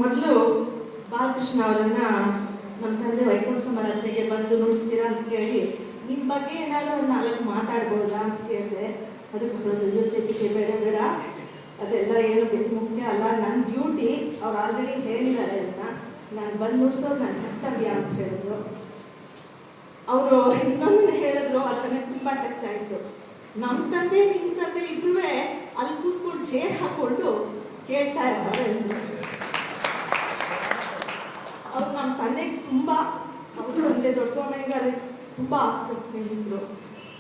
ಮೊದಲು ಬಾಲಕೃಷ್ಣ ಅವರನ್ನ ನಮ್ಮ ತಂದೆ ವೈಕುಂಠ ಸಮರಾತ್ರಿಗೆ ಬಂದು ನುಡಿಸ್ತೀರಾ ಅಂತ ಕೇಳಿ ನಿಮ್ಮ ಬಗ್ಗೆ ಏನಾದ್ರು ಒಂದು 4 ಮಾತಾಡ್ಬೋದಾ ಅಂತ ಕೇಳಿದೆ. ಅದಕ್ಕೆ ಬರೋದು ಚೇಚಿಕೆ ಬೇಡ ಬೇಡ, ಅದೆಲ್ಲ ಏನು ಮುಖ್ಯ ಅಲ್ಲ, ನನ್ನ ಡ್ಯೂಟಿ. ಅವ್ರು ಆಲ್ರೆಡಿ ಹೇಳಿದ್ದಾರೆ, ಅದನ್ನ ನಾನು ಬಂದು ನುಡ್ಸೋದು ನನ್ನ ಕರ್ತವ್ಯ ಅಂತ ಹೇಳಿದ್ರು. ಅವರು ಇನ್ನೊಂದು ಹೇಳಿದ್ರು, ಅದನ್ನ ತುಂಬ ಟಚ್ ಆಯಿತು. ನಮ್ಮ ತಂದೆ ನಿಮ್ಮ ತಂದೆ ಇಬ್ರೂ ಅಲ್ಲಿ ಕೂತ್ಕೊಂಡು ಚೇರ್ ಹಾಕೊಂಡು ಕೇಳ್ತಾ ಇದ್ದಾರೆ. ಅವ್ರು ನಮ್ಮ ತಂದೆಗೆ ತುಂಬ, ಅವರು ತಂದೆ ದೊಡ್ಡಸ್ವಾಮಿಗಾರೆ ತುಂಬ ಆಪ್ತ ಸ್ನೇಹಿತರು.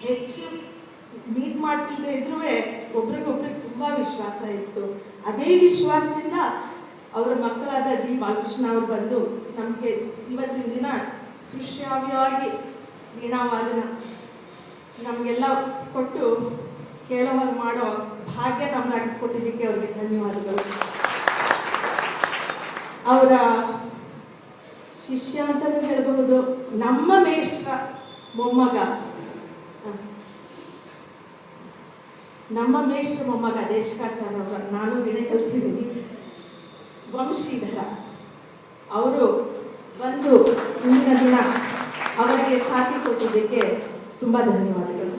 ಹೆಚ್ಚು ಮೀಟ್ ಮಾಡ್ತಿಲ್ಲದೆ ಇದ್ರೂ ಒಬ್ರಿಗೊಬ್ರಿಗೆ ತುಂಬ ವಿಶ್ವಾಸ ಇತ್ತು. ಅದೇ ವಿಶ್ವಾಸದಿಂದ ಅವರ ಮಕ್ಕಳಾದ ಡಿ ಬಾಲಕೃಷ್ಣ ಅವರು ಬಂದು ನಮಗೆ ಇವತ್ತಿನ ದಿನ ಸುಶ್ರಾವ್ಯವಾಗಿ ವೀಣಾವಾದನ ನಮಗೆಲ್ಲ ಕೊಟ್ಟು ಕೇಳೋವಾಗ ಮಾಡೋ ಭಾಗ್ಯ ನಮ್ದಾಗಿಸ್ಕೊಟ್ಟಿದ್ದಕ್ಕೆ ಅವ್ರಿಗೆ ಧನ್ಯವಾದಗಳು. ಅವರ ಶಿಷ್ಯ ಅಂತಲೂ ಹೇಳಬಹುದು, ನಮ್ಮ ಮೇಷ್ಟ್ರ ಮೊಮ್ಮಗ, ನಮ್ಮ ಮೇಷ್ಟ್ರ ಮೊಮ್ಮಗ ದೇಶಕಾಚಾರ್ಯ ಅವರ, ನಾನು ವೀಣೆ ಕಲ್ತಿದ್ದೀನಿ, ವಂಶೀಧರ ಅವರು ಒಂದು ಮುಂದಿನ ದಿನ ಅವರಿಗೆ ಸಾಥಿ ಕೊಟ್ಟಿದ್ದಕ್ಕೆ ತುಂಬ ಧನ್ಯವಾದಗಳು.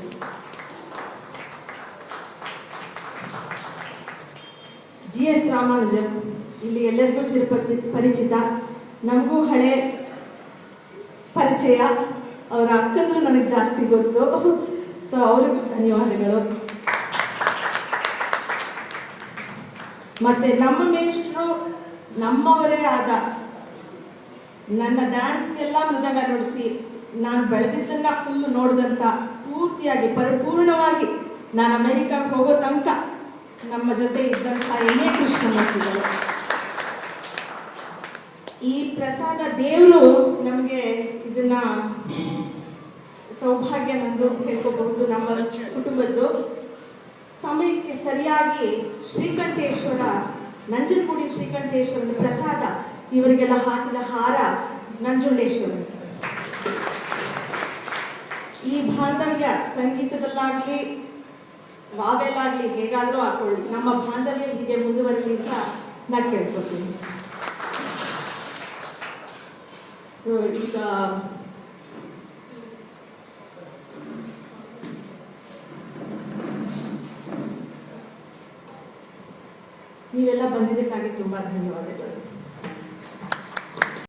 GS ರಾಮಾನುಜನ್ ಇಲ್ಲಿ ಎಲ್ಲರಿಗೂ ಪರಿಚಿತ, ನಮಗೂ ಹಳೆ ಪರಿಚಯ. ಅವರ ಅಕ್ಕಂದ್ರು ನನಗೆ ಜಾಸ್ತಿ ಗೊತ್ತು, ಸೊ ಅವ್ರಿಗೂ ಧನ್ಯವಾದಗಳು. ಮತ್ತೆ ನಮ್ಮ ಮೇಷ್ಟ್ರು ನಮ್ಮವರೇ ಆದ, ನನ್ನ ಡ್ಯಾನ್ಸ್ಗೆಲ್ಲ ಮೃದಂಗ ನುಡಿಸಿ ನಾನು ಬೆಳೆದಿದ್ದನ್ನ ಫುಲ್ ನೋಡಿದಂಥ, ಪೂರ್ತಿಯಾಗಿ ಪರಿಪೂರ್ಣವಾಗಿ ನಾನು ಅಮೆರಿಕಕ್ಕೆ ಹೋಗೋ ತನಕ ನಮ್ಮ ಜೊತೆ ಇದ್ದಂಥ ಎನ್ ಎ ಕೃಷ್ಣಮೂರ್ತಿಗಳು. ಈ ಪ್ರಸಾದ ದೇವರು ನಮಗೆ ಇದನ್ನ ಸೌಭಾಗ್ಯ ನಂದು ಹೇಳ್ಕೋಬಹುದು. ನಮ್ಮ ಕುಟುಂಬದ್ದು ಸಮಯಕ್ಕೆ ಸರಿಯಾಗಿ ಶ್ರೀಕಂಠೇಶ್ವರ, ನಂಜನಗೂಡಿನ ಶ್ರೀಕಂಠೇಶ್ವರನ ಪ್ರಸಾದ ಇವರಿಗೆಲ್ಲ ಹಾಕಿದ ಹಾರ ನಂಜುಂಡೇಶ್ವರ. ಈ ಬಾಂಧವ್ಯ ಸಂಗೀತದಲ್ಲಾಗ್ಲಿ ವಾವೆಲ್ಲಾಗ್ಲಿ ಹೇಗಾದ್ರೂ ಹಾಕೊಳ್ಳಿ, ನಮ್ಮ ಬಾಂಧವ್ಯ ಹೀಗೆ ಮುಂದುವರಿಲಿ ಅಂತ ನಾನು ಕೇಳ್ಕೊತೀನಿ. ಈಗ ನೀವೆಲ್ಲ ಬಂದಿದ್ದಕ್ಕಾಗಿ ತುಂಬ ಧನ್ಯವಾದಗಳು.